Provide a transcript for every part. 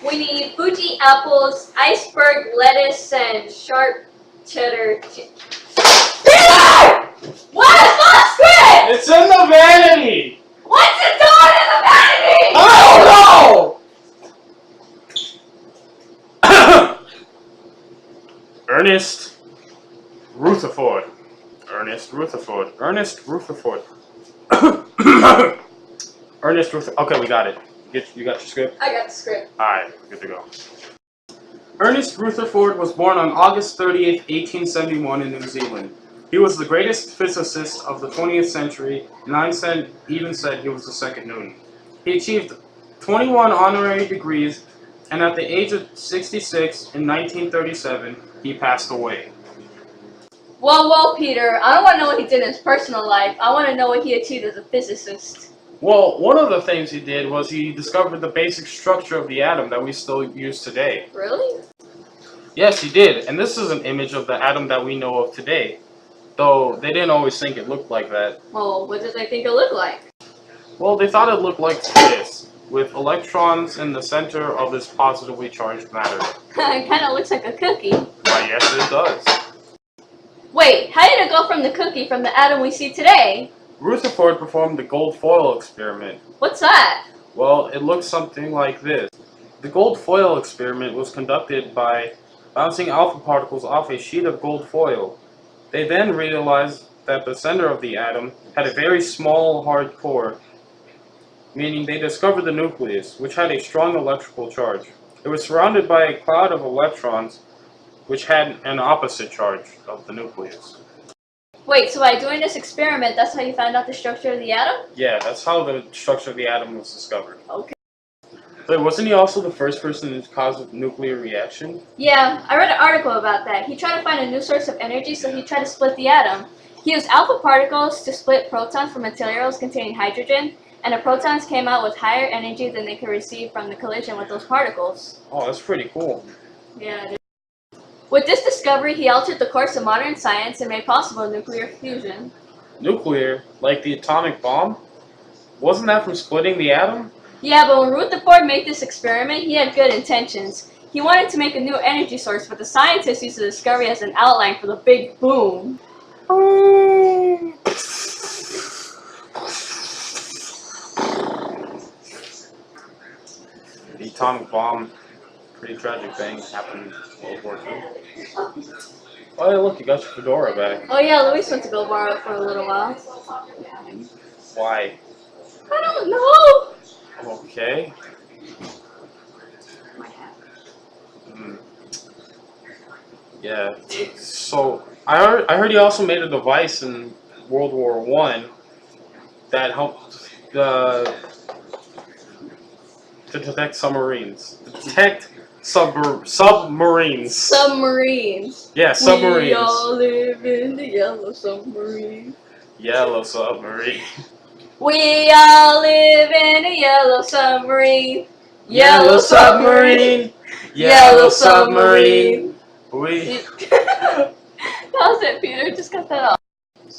We need Fuji apples, iceberg lettuce, and sharp cheddar cheese. Peter! What is my script? It's in the vanity! What's it doing in the vanity? I don't know! Ernest Rutherford. Ernest Rutherford. Ernest Rutherford. Ernest Rutherford. Okay, we got it. You got your script? I got the script. Alright, good to go. Ernest Rutherford was born on August 30th, 1871 in New Zealand. He was the greatest physicist of the 20th century, and Einstein even said he was the second Newton. He achieved 21 honorary degrees, and at the age of 66 in 1937, he passed away. Well, Peter, I don't want to know what he did in his personal life. I want to know what he achieved as a physicist. Well, one of the things he did was he discovered the basic structure of the atom that we still use today. Really? Yes, he did, and this is an image of the atom that we know of today. Though they didn't always think it looked like that. Well, what did they think it looked like? Well, they thought it looked like this, with electrons in the center of this positively charged matter. It kind of looks like a cookie. Why, yes, it does. Wait, how did it go from the cookie from the atom we see today? Rutherford performed the gold foil experiment. What's that? Well, it looks something like this. The gold foil experiment was conducted by bouncing alpha particles off a sheet of gold foil. They then realized that the center of the atom had a very small hard core, meaning they discovered the nucleus, which had a strong electrical charge. It was surrounded by a cloud of electrons, which had an opposite charge of the nucleus. Wait, so by doing this experiment, that's how you found out the structure of the atom? Yeah, that's how the structure of the atom was discovered. Okay. But wasn't he also the first person to cause a nuclear reaction? Yeah, I read an article about that. He tried to find a new source of energy, so he tried to split the atom. He used alpha particles to split protons from materials containing hydrogen, and the protons came out with higher energy than they could receive from the collision with those particles. Oh, that's pretty cool. Yeah. With this discovery, he altered the course of modern science and made possible nuclear fusion. Nuclear? Like the atomic bomb? Wasn't that from splitting the atom? Yeah, but when Rutherford made this experiment, he had good intentions. He wanted to make a new energy source, but the scientists used the discovery as an outline for the big boom. The atomic bomb, pretty tragic thing, happened in World War II. Oh, yeah, look, you got your fedora back. Oh yeah, Luis went to go borrow it for a little while. Why? I don't know! Okay. Yeah. So I heard he also made a device in World War I that helped to detect submarines. Detect submarines. Submarines. Yeah, submarines. We all live in the yellow submarine. Yellow submarine. We all live in a yellow submarine. Yellow submarine. Yellow submarine. We. That was it, Peter. Just cut that off.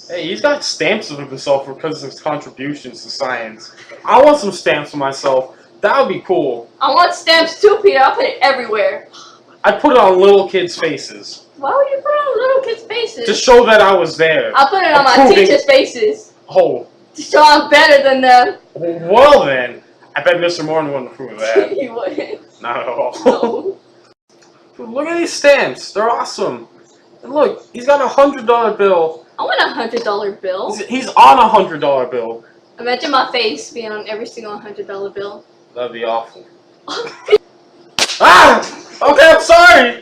Hey, he's got stamps of himself because of his contributions to science. I want some stamps for myself. That would be cool. I want stamps too, Peter. I'll put it everywhere. I'd put it on little kids' faces. Why would you put it on little kids' faces? To show that I was there. I'll put it on my teachers' faces. Oh. To show I'm better than them. Well then, I bet Mr. Morton wouldn't approve of that. He wouldn't. Not at all. No. Dude, look at these stamps. They're awesome. And look, he's got a $100 bill. I want a $100 bill. He's on a $100 bill. Imagine my face being on every single $100 bill. That'd be awful. Ah! Okay, I'm sorry!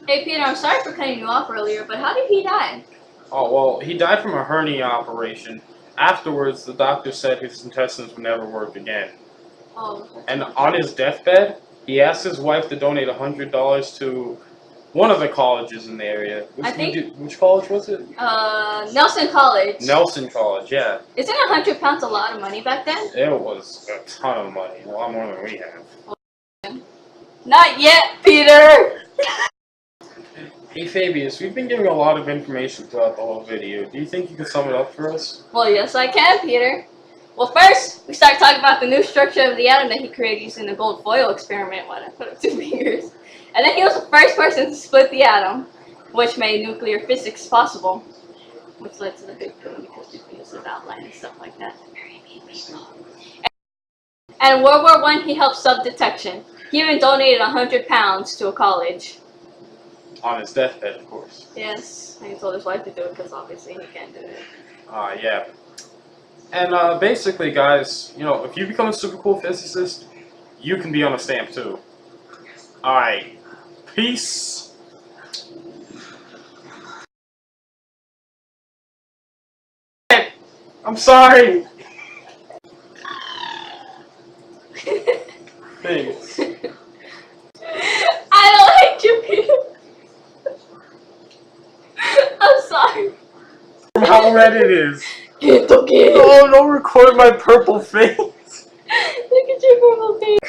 Hey Peter, I'm sorry for cutting you off earlier, but how did he die? Oh, well, he died from a hernia operation. Afterwards, the doctor said his intestines would never work again. Oh. And on his deathbed, he asked his wife to donate $100 to one of the colleges in the area. Which college was it? Nelson College. Nelson College, yeah. Isn't 100 pounds a lot of money back then? It was a ton of money, a lot more than we have. Not yet, Peter! Hey Fabius, we've been giving a lot of information throughout the whole video. Do you think you could sum it up for us? Well, yes I can, Peter. Well, Well, first, we start talking about the new structure of the atom that he created using the gold foil experiment when I put up 2 fingers. And then he was the first person to split the atom, which made nuclear physics possible, which led to the Big Boom because we could use his outline and stuff like that. And in World War I, he helped subdetection. He even donated £100 to a college. On his deathbed, of course. Yes, and he told his wife to do it because obviously he can't do it. Yeah. And basically, guys, you know, if you become a super cool physicist, you can be on a stamp too. Alright. Peace. I'm sorry. Thanks. I don't hate you, Peter. I'm sorry. How red it is. Get the kid. Oh, don't record my purple face. Look at your purple face.